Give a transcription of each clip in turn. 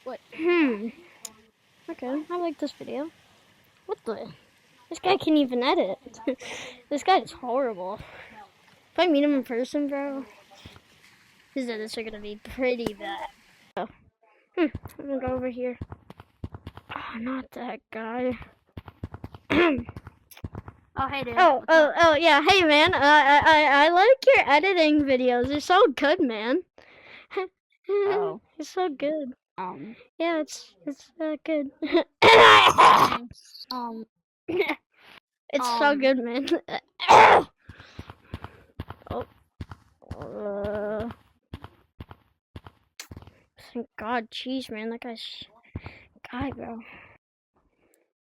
What? Okay, I like this video. What the? This guy can't even edit. This guy is horrible. If I meet him in person, bro, his edits are gonna be pretty bad. Oh. I'm gonna go over here. Oh, not that guy. Oh, hey, dude. Oh, yeah. Hey, man. I like your editing videos. They're so good, man. Oh. It's so good. Yeah, it's good. It's so good, man. Oh. Thank God, jeez, man. That guy's guy, bro.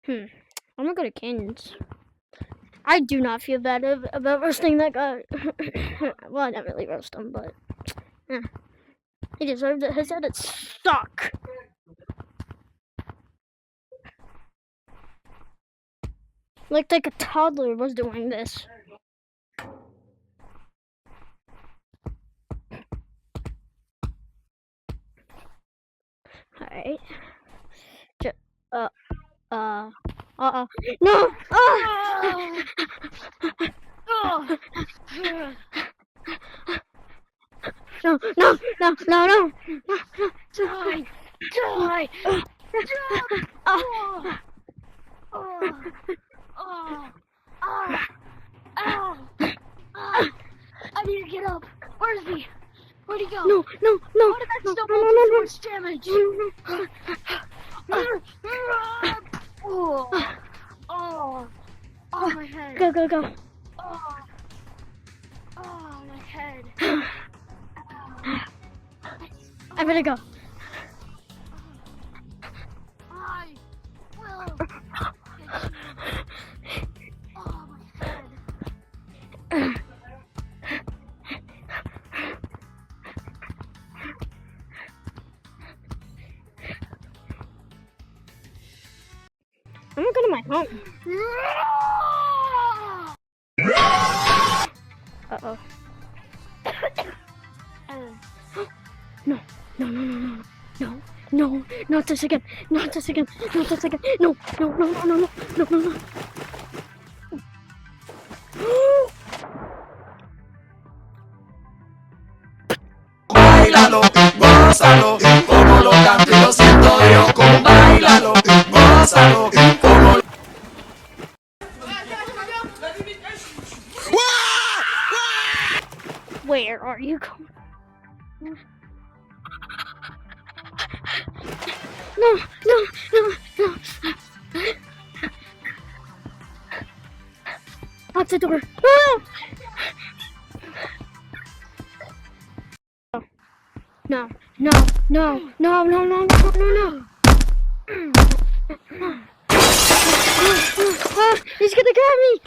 I'm gonna go to Canyons. I do not feel bad about roasting that guy. Well, I didn't really roast him, but he deserved it. His edits suck. Like a toddler was doing this. Alright. No! No! Die! I need to get up. Where is he? Where'd he go? No! How did that snowball do so much damage? Oh, my head. Go. Oh, my head. I better go. I will get you. Oh, my head. I'm gonna go to my home. Uh-oh. No, not this again. No. Báilalo, gózalo, como lo canto y lo siento yo. Báilalo, gózalo, como Where are you going? No. Lock the door. No. He's gonna grab me.